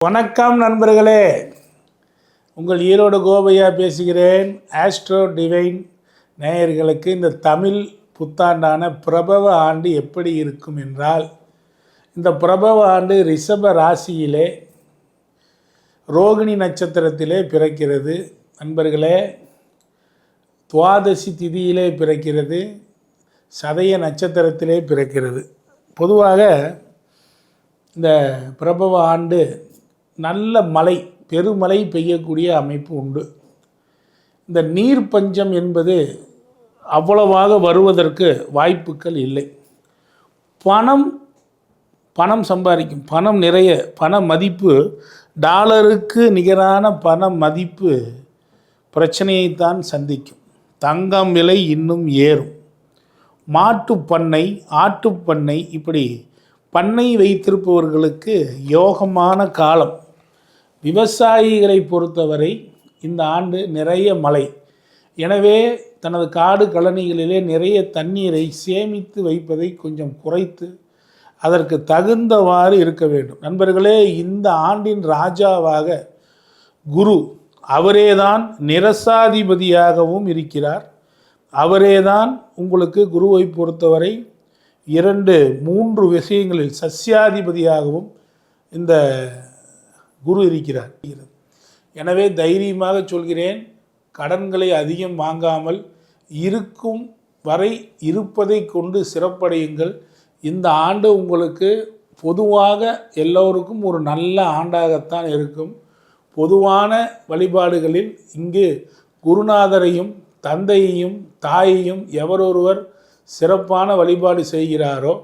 வணக்கம் நண்பர்களே, உங்கள் ஈரோடு கோபையா பேசுகிறேன். ஆஸ்ட்ரோ டிவைன் நேயர்களுக்கு இந்த தமிழ் புத்தாண்டான பிரபவ ஆண்டு எப்படி இருக்கும் என்றால், இந்த பிரபவ ஆண்டு ரிஷப ராசியிலே ரோகிணி நட்சத்திரத்திலே பிறக்கிறது. நண்பர்களே, துவாதசி திதியிலே பிறக்கிறது, சதய நட்சத்திரத்திலே பிறக்கிறது. பொதுவாக இந்த பிரபவ ஆண்டு நல்ல மழை, பெருமழை பெய்யக்கூடிய அமைப்பு உண்டு. இந்த நீர் பஞ்சம் என்பது அவ்வளவாக வருவதற்கு வாய்ப்புகள் இல்லை. பணம் சம்பாதிக்கும், பணம் நிறைய, பண மதிப்பு டாலருக்கு நிகரான பண மதிப்பு பிரச்சனையைத்தான் சந்திக்கும். தங்கம் விலை இன்னும் ஏறும். மாட்டுப்பண்ணை, ஆட்டுப்பண்ணை, இப்படி பண்ணை வைத்திருப்பவர்களுக்கு யோகமான காலம். விவசாயிகளை பொறுத்தவரை இந்த ஆண்டு நிறைய மழை. எனவே தனது காடு கழனிகளிலே நிறைய தண்ணீரை சேமித்து வைப்பதை கொஞ்சம் குறைத்து அதற்கு தகுந்தவாறு இருக்க வேண்டும். நண்பர்களே, இந்த ஆண்டின் ராஜாவாக குரு, அவரேதான் நிரசாதிபதியாகவும் இருக்கிறார். அவரேதான் உங்களுக்கு குருவை பொறுத்தவரை 2-3 விஷயங்களில் சஸ்யாதிபதியாகவும் இந்த குரு இருக்கிறார். எனவே தைரியமாக சொல்கிறேன், கடன்களை அதிகம் வாங்காமல் இருக்கும் வரை இருப்பதை கொண்டு சிறப்படையுங்கள். இந்த ஆண்டு உங்களுக்கு பொதுவாக எல்லோருக்கும் ஒரு நல்ல ஆண்டாகத்தான் இருக்கும். பொதுவான வழிபாடுகளில் இங்கு குருநாதரையும் தந்தையையும் தாயையும் எவரொருவர் சிறப்பான வழிபாடு செய்கிறாரோ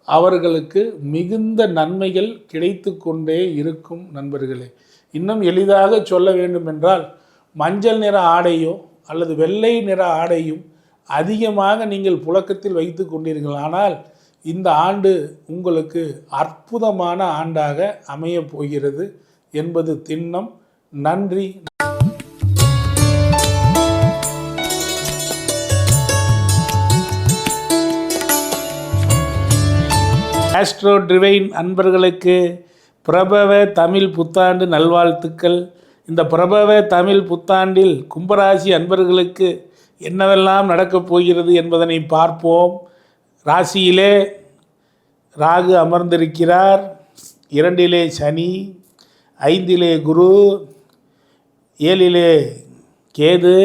அவர்களுக்கு மிகுந்த நன்மைகள் கிடைத்து கொண்டே இருக்கும். நண்பர்களே, இன்னும் எளிதாக சொல்ல வேண்டுமென்றால், மஞ்சள் நிற ஆடையோ அல்லது வெள்ளை நிற ஆடையும் அதிகமாக நீங்கள் புழக்கத்தில் வைத்து கொண்டீர்கள். ஆனால் இந்த ஆண்டு உங்களுக்கு அற்புதமான ஆண்டாக அமையப் போகிறது என்பது திண்ணம். நன்றி. ஆஸ்ட்ரோ டிவைன் அன்பர்களுக்கு பிரபவ தமிழ் புத்தாண்டு நல்வாழ்த்துக்கள். இந்த பிரபவ தமிழ் புத்தாண்டில் கும்பராசி அன்பர்களுக்கு என்னவெல்லாம் நடக்கப் போகிறது என்பதனை பார்ப்போம். ராசியிலே ராகு அமர்ந்திருக்கிறார், 2 சனி, 5 குரு, 7 கேது,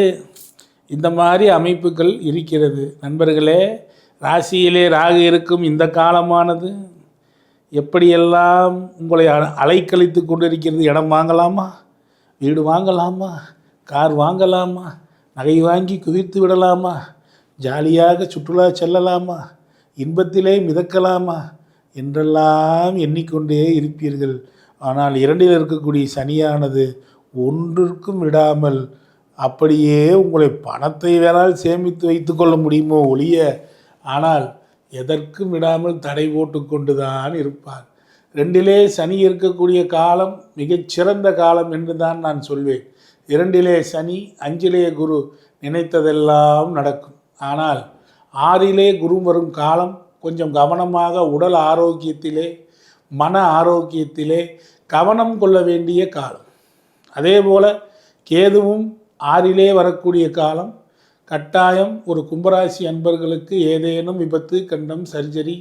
இந்த மாதிரி அமைப்புகள் இருக்கிறது. நண்பர்களே, ராசியிலே ராகு இருக்கும் இந்த காலமானது எப்படியெல்லாம் உங்களை அலைக்கழித்து கொண்டிருக்கிறது. இடம் வாங்கலாமா, வீடு வாங்கலாமா, கார் வாங்கலாமா, நகை வாங்கி குவித்து விடலாமா, ஜாலியாக சுற்றுலா செல்லலாமா, இன்பத்திலே மிதக்கலாமா என்றெல்லாம் எண்ணிக்கொண்டே இருப்பீர்கள். ஆனால் 2 இருக்கக்கூடிய சனியானது ஒன்றிற்கும் விடாமல் அப்படியே உங்களை பணத்தை வேணால் சேமித்து வைத்து கொள்ள முடியுமோ ஒழிய, ஆனால் எதற்கும் விடாமல் தடை போட்டு கொண்டு தான் இருப்பார். 2 சனி இருக்கக்கூடிய காலம் மிகச்சிறந்த காலம் என்று தான் நான் சொல்வேன். 2 சனி, 5 குரு, நினைத்ததெல்லாம் நடக்கும். ஆனால் 6 குரு வரும் காலம் கொஞ்சம் கவனமாக உடல் ஆரோக்கியத்திலே, மன ஆரோக்கியத்திலே கவனம் கொள்ள வேண்டிய காலம். அதே போல் கேதுவும் 6 வரக்கூடிய காலம். கட்டாயம் ஒரு கும்பராசி அன்பர்களுக்கு ஏதேனும் விபத்து, கண்டம், சர்ஜரி,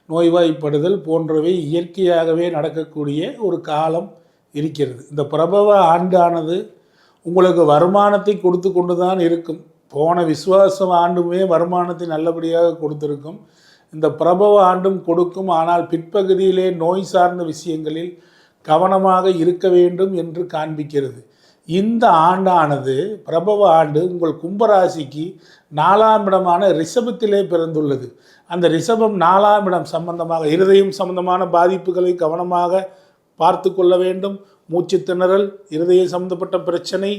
நோய்வாய்ப்படுதல் போன்றவை இயற்கையாகவே நடக்கக்கூடிய ஒரு காலம் இருக்கிறது. இந்த பிரபவ ஆண்டானது உங்களுக்கு வருமானத்தை கொடுத்து கொண்டு தான் இருக்கும். போன விசுவாச ஆண்டுமே வருமானத்தை நல்லபடியாக கொடுத்திருக்கும். இந்த பிரபவ ஆண்டும் கொடுக்கும். ஆனால் பிற்பகுதியிலே நோய் சார்ந்த விஷயங்களில் கவனமாக இருக்க வேண்டும் என்று காண்பிக்கிறது. இந்த ஆண்டானது பிரபவ ஆண்டு உங்கள் கும்பராசிக்கு 4ஆம் இடமான ரிஷபத்திலே பிறந்துள்ளது. அந்த ரிஷபம் 4ஆம் இடம் சம்பந்தமாக, இருதயம் சம்பந்தமான பாதிப்புகளை கவனமாக பார்த்து கொள்ள வேண்டும். மூச்சு திணறல், இருதயம் சம்பந்தப்பட்ட பிரச்சனை,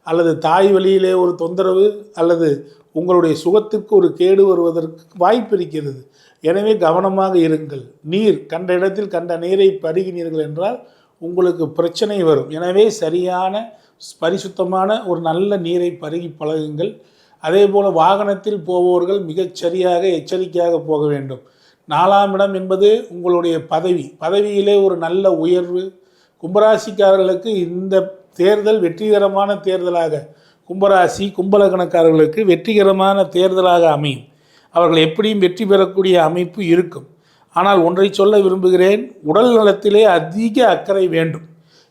அல்லது தாய் வழியிலே ஒரு தொந்தரவு, அல்லது உங்களுடைய சுகத்திற்கு ஒரு கேடு வருவதற்கு வாய்ப்பு இருக்கிறது. எனவே கவனமாக இருங்கள். நீர் கண்ட இடத்தில் கண்ட நீரை பருகினீர்கள் என்றால் உங்களுக்கு பிரச்சனை வரும். எனவே சரியான பரிசுத்தமான ஒரு நல்ல நீரை பருகி பழகுங்கள். அதே போல் வாகனத்தில் போபவர்கள் மிகச்சரியாக எச்சரிக்கையாக போக வேண்டும். 4ஆம் இடம் என்பது உங்களுடைய பதவியிலே ஒரு நல்ல உயர்வு, கும்பராசிக்காரர்களுக்கு இந்த தேர்தல் வெற்றிகரமான தேர்தலாக, கும்பராசி கும்பலக்கணக்காரர்களுக்கு வெற்றிகரமான தேர்தலாக அமையும். அவர்கள் எப்படியும் வெற்றி பெறக்கூடிய அமைப்பு இருக்கும். ஆனால் ஒன்றை சொல்ல விரும்புகிறேன், உடல் நலத்திலே அதிக அக்கறை வேண்டும்.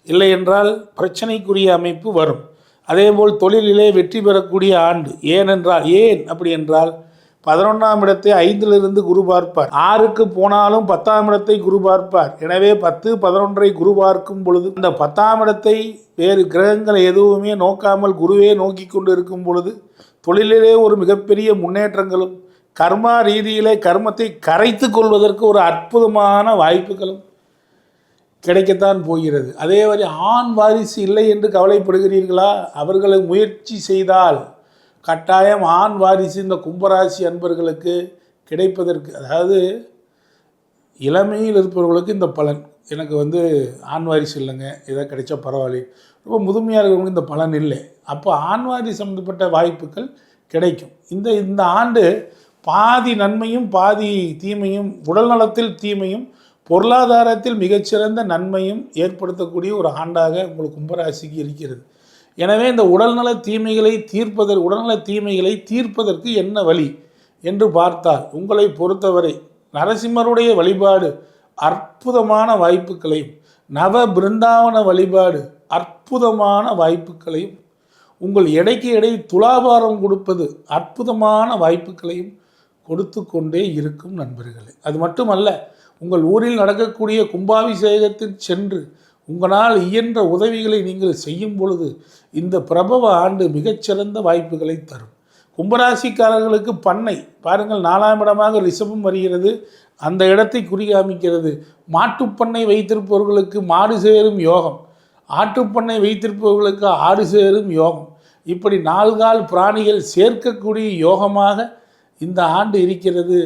இல்லை என்றால் பிரச்சனைக்குரிய அமைப்பு வரும். அதேபோல் தொழிலிலே வெற்றி பெறக்கூடிய ஆண்டு. ஏன் அப்படி என்றால் 11ஆம் இடத்தை 5லிருந்து குரு பார்ப்பார். 6க்கு போனாலும் 10ஆம் இடத்தை குரு பார்ப்பார். எனவே 10, 11ஐ குரு பார்க்கும் பொழுது அந்த 10ஆம் இடத்தை வேறு கிரகங்களை எதுவுமே நோக்காமல் குருவே நோக்கி கொண்டு இருக்கும் பொழுது தொழிலிலே ஒரு மிகப்பெரிய முன்னேற்றங்களும், கர்மா ரீதியிலே கர்மத்தை கரைத்து கொள்வதற்கு ஒரு அற்புதமான வாய்ப்புகளும் கிடைக்கத்தான் போகிறது. அதே மாதிரி ஆண் வாரிசு இல்லை என்று கவலைப்படுகிறீர்களா? அவர்களை முயற்சி செய்தால் கட்டாயம் ஆண் வாரிசு இந்த கும்பராசி அன்பர்களுக்கு கிடைப்பதற்கு, அதாவது இளமையில் இருப்பவர்களுக்கு இந்த பலன், எனக்கு ஆண் வாரிசு இல்லைங்க, இதை கிடைச்சா பரவாயில்ல. ரொம்ப முதுமையாக இருக்கிறவங்களுக்கு இந்த பலன் இல்லை. அப்போ ஆண் வாரிசு சம்மந்தப்பட்ட வாய்ப்புகள் கிடைக்கும். இந்த ஆண்டு பாதி நன்மையும் பாதி தீமையும், உடல் நலத்தில் தீமையும் பொருளாதாரத்தில் மிகச்சிறந்த நன்மையும் ஏற்படுத்தக்கூடிய ஒரு ஆண்டாக உங்களுக்கு கும்பராசிக்கு இருக்கிறது. எனவே இந்த உடல்நல தீமைகளை தீர்ப்பதற்கு என்ன வழி என்று பார்த்தால், உங்களை பொறுத்தவரை நரசிம்மருடைய வழிபாடு அற்புதமான வாய்ப்புகளையும், நவ பிருந்தாவன வழிபாடு அற்புதமான வாய்ப்புகளையும், உங்கள் எடைக்கு எடை துலாபாரம் கொடுப்பது அற்புதமான வாய்ப்புகளையும் கொடுத்து கொண்டே இருக்கும் நண்பர்களே. அது மட்டுமல்ல, உங்கள் ஊரில் நடக்கக்கூடிய கும்பாபிஷேகத்தில் சென்று உங்களால் இயன்ற உதவிகளை நீங்கள் செய்யும் பொழுது இந்த பிரபவ ஆண்டு மிகச்சிறந்த வாய்ப்புகளை தரும். கும்பராசிக்காரர்களுக்கு பண்ணை பாருங்கள், 4ஆம் இடமாக ரிஷபம் வருகிறது. அந்த இடத்தை குறிகாமிக்கிறது. மாட்டுப்பண்ணை வைத்திருப்பவர்களுக்கு மாடு சேரும் யோகம், ஆட்டுப்பண்ணை வைத்திருப்பவர்களுக்கு ஆடு சேரும் யோகம், இப்படி 4 பிராணிகள் சேர்க்கக்கூடிய யோகமாக இந்த ஆண்டு இருக்கிறது.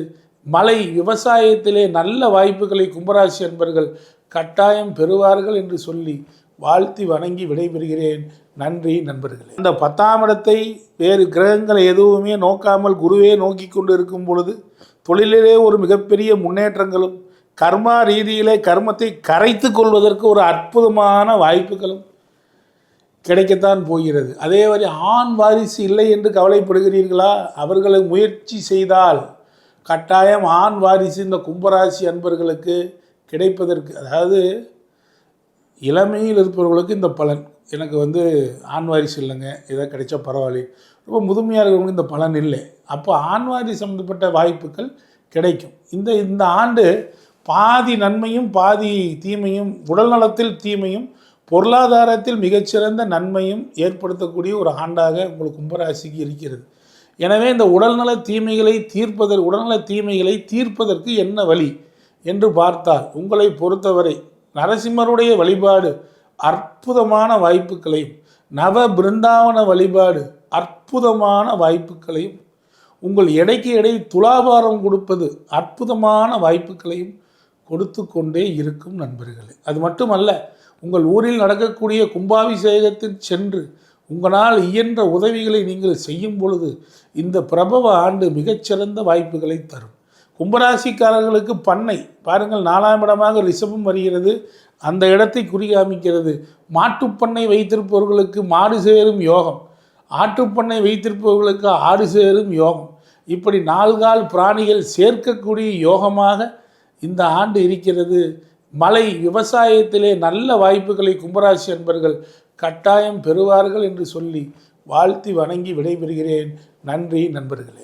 மழை விவசாயத்திலே நல்ல வாய்ப்புகளை கும்பராசி அன்பர்கள் கட்டாயம் பெறுவார்கள் என்று சொல்லி வாழ்த்தி வணங்கி விடைபெறுகிறேன். நன்றி நண்பர்களே. இந்த 10ஆம் இடத்தை வேறு கிரகங்களை எதுவுமே நோக்காமல் குருவே நோக்கி கொண்டு இருக்கும் பொழுது தொழிலிலே ஒரு மிகப்பெரிய முன்னேற்றங்களும், கர்மா ரீதியிலே கர்மத்தை கரைத்து கொள்வதற்கு ஒரு அற்புதமான வாய்ப்புகளும் கிடைக்கத்தான் போகிறது. அதே மாதிரி ஆண் வாரிசு இல்லை என்று கவலைப்படுகிறீர்களா? அவர்களை முயற்சி செய்தால் கட்டாயம் ஆண் வாரிசு இந்த கும்பராசி அன்பர்களுக்கு கிடைப்பதற்கு, அதாவது இளமையில் இருப்பவர்களுக்கு இந்த பலன், எனக்கு ஆண் வாரிசு இல்லைங்க, இதை கிடைச்சா பரவாயில்ல. ரொம்ப முதுமையாக இருக்கிறவங்களுக்கு இந்த பலன் இல்லை. அப்போ ஆண் வாரிசு சம்மந்தப்பட்ட வாய்ப்புகள் கிடைக்கும். இந்த ஆண்டு பாதி நன்மையும் பாதி தீமையும், உடல் நலத்தில் தீமையும் பொருளாதாரத்தில் மிகச்சிறந்த நன்மையும் ஏற்படுத்தக்கூடிய ஒரு ஆண்டாக உங்களுக்கு கும்பராசிக்கு இருக்கிறது. எனவே இந்த உடல்நல தீமைகளை தீர்ப்பதற்கு என்ன வழி என்று பார்த்தால், உங்களை பொறுத்தவரை நரசிம்மருடைய வழிபாடு அற்புதமான வாய்ப்புகளையும், நவ பிருந்தாவன வழிபாடு அற்புதமான வாய்ப்புகளையும், உங்கள் எடைக்கு எடை துலாபாரம் கொடுப்பது அற்புதமான வாய்ப்புகளையும் கொடுத்து கொண்டே இருக்கும் நண்பர்களே. அது மட்டுமல்ல, உங்கள் ஊரில் நடக்கக்கூடிய கும்பாபிஷேகத்தில் சென்று உங்களால் இயன்ற உதவிகளை நீங்கள் செய்யும் பொழுது இந்த பிரபவ ஆண்டு மிகச்சிறந்த வாய்ப்புகளை தரும். கும்பராசிக்காரர்களுக்கு பண்ணை பாருங்கள், 4ஆம் இடமாக ரிஷபம் வருகிறது. அந்த இடத்தை குறிகாமிக்கிறது. மாட்டுப்பண்ணை வைத்திருப்பவர்களுக்கு மாடு சேரும் யோகம், ஆட்டுப்பண்ணை வைத்திருப்பவர்களுக்கு ஆடு சேரும் யோகம், இப்படி 4 பிராணிகள் சேர்க்கக்கூடிய யோகமாக இந்த ஆண்டு இருக்கிறது. மழை விவசாயத்திலே நல்ல வாய்ப்புகளை கும்பராசி அன்பர்கள் கட்டாயம் பெறுவார்கள் என்று சொல்லி வாழ்த்தி வணங்கி விடைபெறுகிறேன். நன்றி நண்பர்களே.